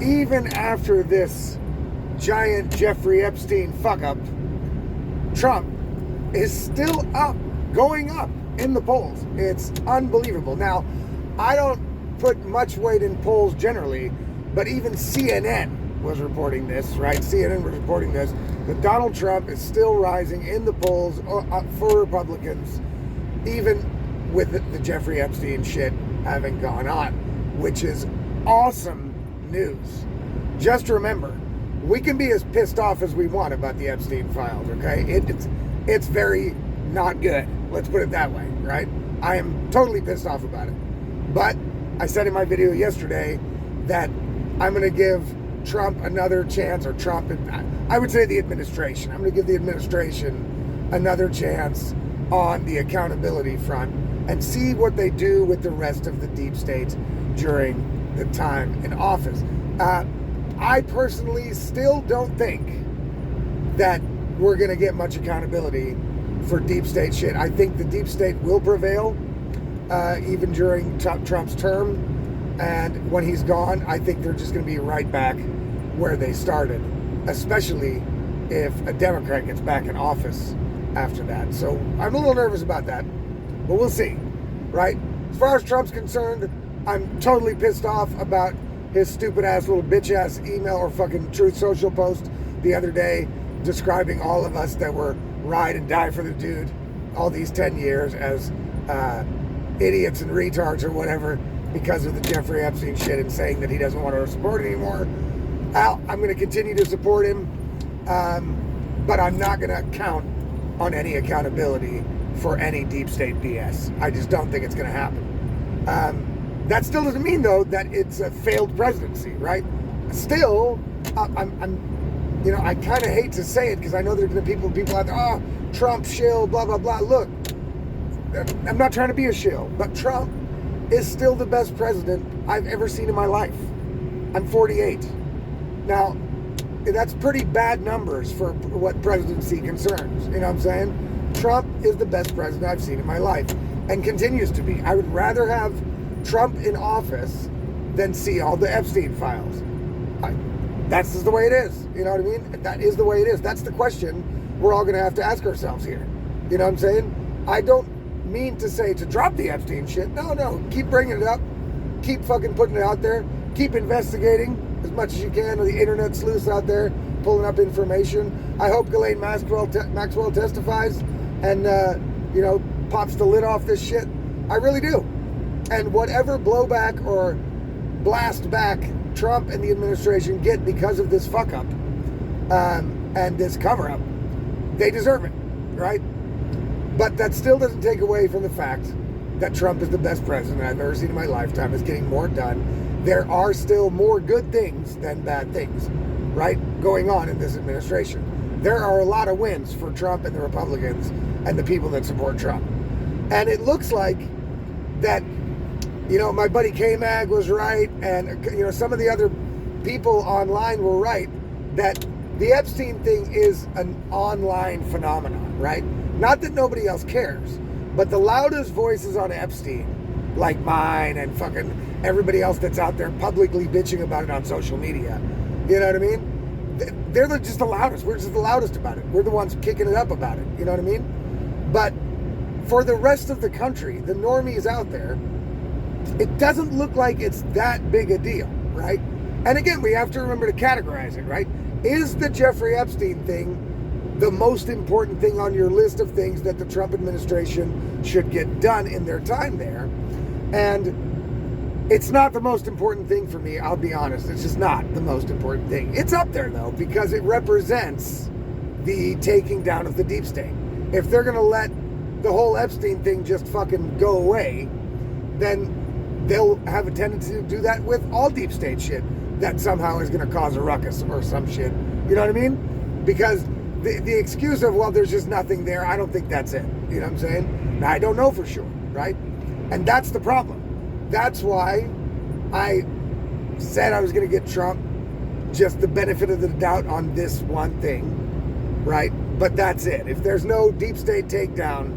even after this giant Jeffrey Epstein fuck up, Trump is still up, going up in the polls. It's unbelievable. Now, I don't put much weight in polls generally, but even CNN was reporting this, right? CNN was reporting this, that Donald Trump is still rising in the polls for Republicans, even with the Jeffrey Epstein shit having gone on, which is awesome news. Just remember, we can be as pissed off as we want about the Epstein files, okay? It's very not good. Let's put it that way, right? I am totally pissed off about it. But I said in my video yesterday that I'm going to give Trump another chance, or Trump, I would say the administration. I'm going to give the administration another chance on the accountability front and see what they do with the rest of the deep state during the time in office. I personally still don't think that we're going to get much accountability for deep state shit. I think the deep state will prevail even during Trump's term. And when he's gone, I think they're just going to be right back where they started, especially if a Democrat gets back in office after that. So I'm a little nervous about that, but we'll see, right? As far as Trump's concerned, I'm totally pissed off about his stupid ass little bitch ass email or fucking Truth Social post the other day describing all of us that were ride and die for the dude all these 10 years as idiots and retards or whatever because of the Jeffrey Epstein shit, and saying that he doesn't want to support it anymore. I'm going to continue to support him, but I'm not going to count on any accountability for any deep state BS. I just don't think it's going to happen. That still doesn't mean, though, that it's a failed presidency, right? Still, I'm you know, I kind of hate to say it because I know there's going to be people out there, oh, Trump shill, blah, blah, blah. Look, I'm not trying to be a shill, but Trump is still the best president I've ever seen in my life. I'm 48. Now, that's pretty bad numbers for what presidency concerns. You know what I'm saying? Trump is the best president I've seen in my life and continues to be. I would rather have Trump in office than see all the Epstein files. That's just the way it is. You know what I mean? That is the way it is. That's the question we're all going to have to ask ourselves here. You know what I'm saying? I don't mean to say to drop the Epstein shit. No. Keep bringing it up. Keep fucking putting it out there. Keep investigating as much as you can. The internet sleuths out there pulling up information. I hope Ghislaine Maxwell testifies and, pops the lid off this shit. I really do. And whatever blowback or blast back Trump and the administration get because of this fuck up and this cover up, they deserve it, right? But that still doesn't take away from the fact that Trump is the best president I've ever seen in my lifetime, is getting more done. There are still more good things than bad things, right, going on in this administration. There are a lot of wins for Trump and the Republicans and the people that support Trump. And it looks like that, my buddy K-Mag was right, and, some of the other people online were right, that the Epstein thing is an online phenomenon, right? Not that nobody else cares, but the loudest voices on Epstein, like mine and fucking everybody else that's out there publicly bitching about it on social media, you know what I mean? They're just the loudest. We're just the loudest about it. We're the ones kicking it up about it, you know what I mean? But for the rest of the country, the normies out there, it doesn't look like it's that big a deal, right? And again, we have to remember to categorize it, right? Is the Jeffrey Epstein thing the most important thing on your list of things that the Trump administration should get done in their time there? And it's not the most important thing for me, I'll be honest. It's just not the most important thing. It's up there, though, because it represents the taking down of the deep state. If they're going to let the whole Epstein thing just fucking go away, then they'll have a tendency to do that with all deep state shit that somehow is going to cause a ruckus or some shit. You know what I mean? Because the excuse of, well, there's just nothing there, I don't think that's it. You know what I'm saying? Now, I don't know for sure, right? And that's the problem. That's why I said I was going to get Trump just the benefit of the doubt on this one thing, right? But that's it. If there's no deep state takedown,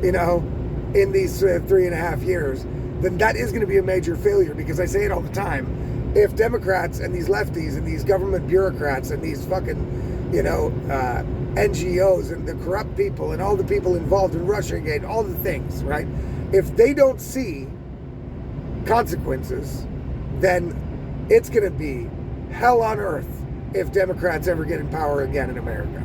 in these 3.5 years, then that is going to be a major failure, because I say it all the time. if Democrats and these lefties and these government bureaucrats and these fucking, NGOs and the corrupt people and all the people involved in Russiagate, all the things, right? If they don't see consequences, then it's going to be hell on earth if Democrats ever get in power again in America.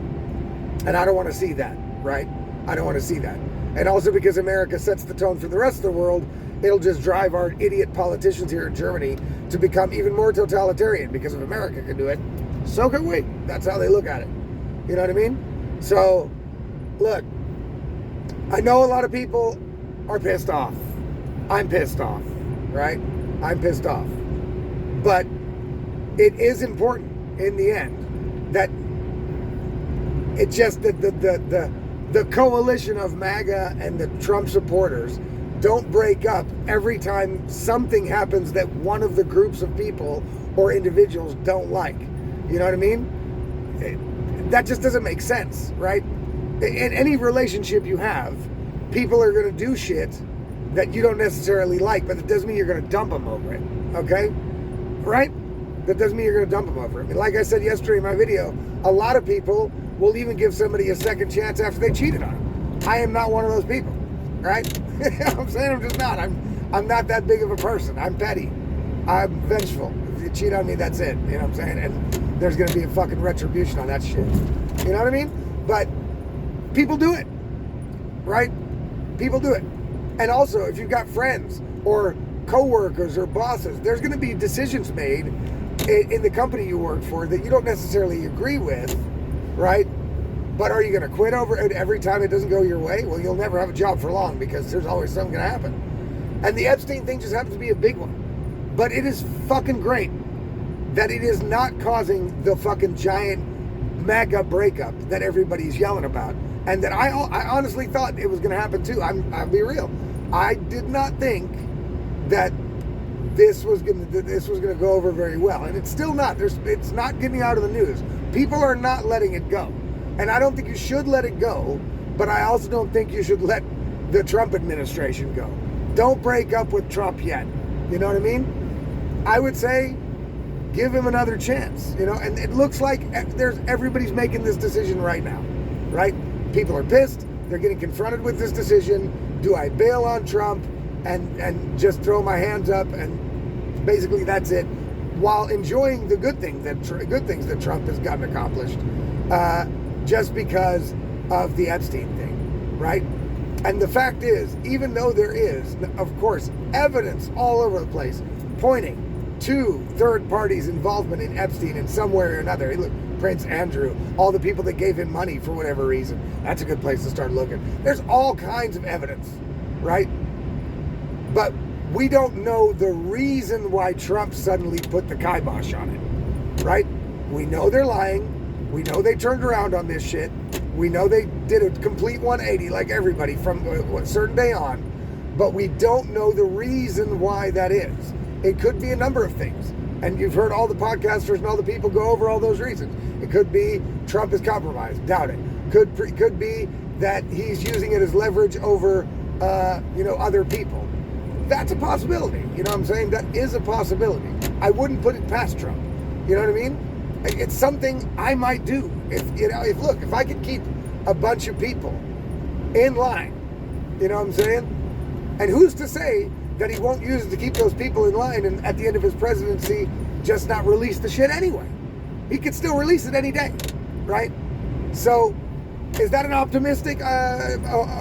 And I don't want to see that, right? I don't want to see that. And also because America sets the tone for the rest of the world, it'll just drive our idiot politicians here in Germany to become even more totalitarian, because if America can do it, so can we. That's how they look at it. You know what I mean? So, look, I know a lot of people are pissed off. I'm pissed off, right? I'm pissed off. But it is important in the end that it just the coalition of MAGA and the Trump supporters don't break up every time something happens that one of the groups of people or individuals don't like. You know what I mean? That just doesn't make sense, right? In any relationship you have, people are going to do shit that you don't necessarily like, but it doesn't mean you're going to dump them over it, okay? Right? That doesn't mean you're going to dump them over it. Like I said yesterday in my video, a lot of people will even give somebody a second chance after they cheated on them. I am not one of those people, right? You know what I'm saying? I'm just not. I'm not that big of a person. I'm petty. I'm vengeful. If you cheat on me, that's it. You know what I'm saying? And there's going to be a fucking retribution on that shit. You know what I mean? But people do it, right? People do it. And also, if you've got friends or co-workers or bosses, there's going to be decisions made in the company you work for that you don't necessarily agree with, right? But are you going to quit over it every time it doesn't go your way? Well, you'll never have a job for long, because there's always something going to happen. And the Epstein thing just happens to be a big one. But it is fucking great that it is not causing the fucking giant MAGA breakup that everybody's yelling about. And that I honestly thought it was going to happen too. I'll be real. I did not think that this was going to go over very well, and it's still not. It's not getting out of the news. People are not letting it go, and I don't think you should let it go. But I also don't think you should let the Trump administration go. Don't break up with Trump yet. You know what I mean? I would say give him another chance. You know, and it looks like everybody's making this decision right now, right? People are pissed. They're getting confronted with this decision. Do I bail on Trump and just throw my hands up, and basically that's it, while enjoying the good things that Trump has gotten accomplished, just because of the Epstein thing, right? And the fact is, even though there is, of course, evidence all over the place pointing to third parties' involvement in Epstein in some way or another. Look, Prince Andrew, all the people that gave him money for whatever reason. That's a good place to start looking. There's all kinds of evidence, right? But we don't know the reason why Trump suddenly put the kibosh on it, right? We know they're lying. We know they turned around on this shit. We know they did a complete 180 like everybody from a certain day on. But we don't know the reason why that is. It could be a number of things. And you've heard all the podcasters and all the people go over all those reasons. It could be Trump is compromised. Doubt it. Could be that he's using it as leverage over, other people. That's a possibility. You know what I'm saying? That is a possibility. I wouldn't put it past Trump. You know what I mean? It's something I might do. If I could keep a bunch of people in line, you know what I'm saying? And who's to say that he won't use it to keep those people in line, and at the end of his presidency, just not release the shit anyway? He could still release it any day, right? So, is that an optimistic,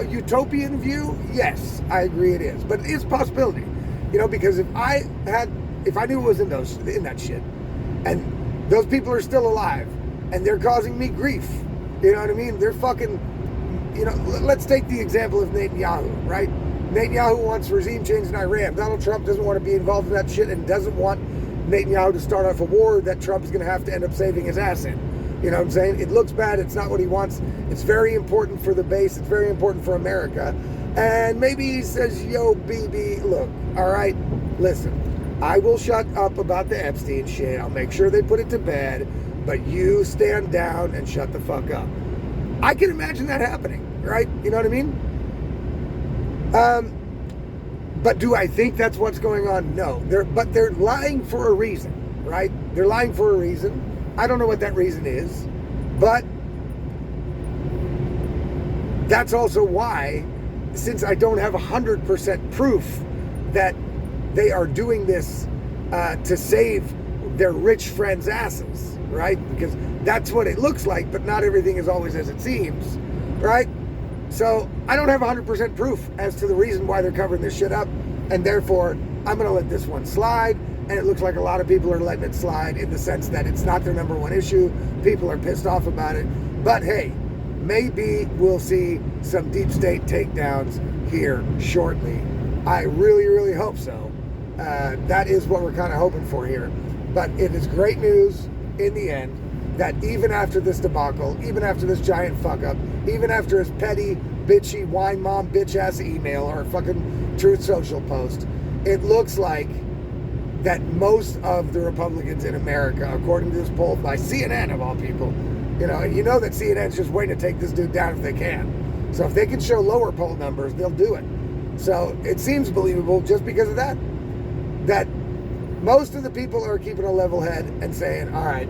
utopian view? Yes, I agree it is. But it's a possibility, because if I knew it was in that shit, and those people are still alive, and they're causing me grief, you know what I mean? They're fucking, let's take the example of Netanyahu, right? Netanyahu wants regime change in Iran. Donald Trump doesn't want to be involved in that shit and doesn't want Netanyahu to start off a war that Trump is going to have to end up saving his ass in. You know what I'm saying? It looks bad. It's not what he wants. It's very important for the base. It's very important for America. And maybe he says, yo, BB, look, all right, listen, I will shut up about the Epstein shit. I'll make sure they put it to bed, but you stand down and shut the fuck up. I can imagine that happening, right? You know what I mean? But do I think that's what's going on? No. But they're lying for a reason, right? They're lying for a reason. I don't know what that reason is, but that's also why, since I don't have 100% proof that they are doing this to save their rich friends' asses, right? Because that's what it looks like, but not everything is always as it seems, right? So I don't have 100% proof as to the reason why they're covering this shit up, and therefore I'm going to let this one slide. And it looks like a lot of people are letting it slide in the sense that it's not their number one issue. People are pissed off about it. But hey, maybe we'll see some deep state takedowns here shortly. I really, really hope so. That is what we're kind of hoping for here. But it is great news in the end that even after this debacle, even after this giant fuck up, even after his petty, bitchy, wine mom, bitch ass email or fucking Truth Social post, it looks like that most of the Republicans in America, according to this poll by CNN of all people, you know that CNN's just waiting to take this dude down if they can. So if they can show lower poll numbers, they'll do it. So it seems believable just because of that most of the people are keeping a level head and saying, all right,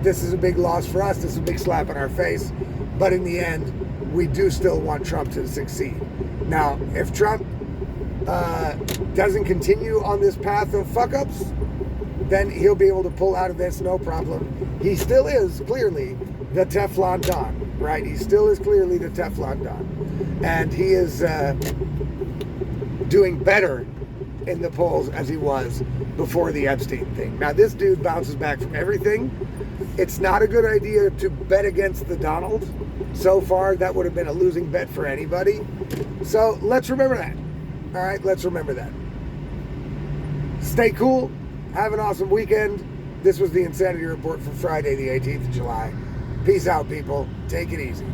this is a big loss for us, this is a big slap in our face, but in the end, we do still want Trump to succeed. Now, if Trump doesn't continue on this path of fuck-ups, then he'll be able to pull out of this no problem. He still is clearly the Teflon Don, right? He still is clearly the Teflon Don. And he is doing better in the polls as he was before the Epstein thing. Now, this dude bounces back from everything. It's not a good idea to bet against the Donald. So far, that would have been a losing bet for anybody. So let's remember that. All right, let's remember that. Stay cool. Have an awesome weekend. This was the Insanity Report for Friday, the 18th of July. Peace out, people. Take it easy.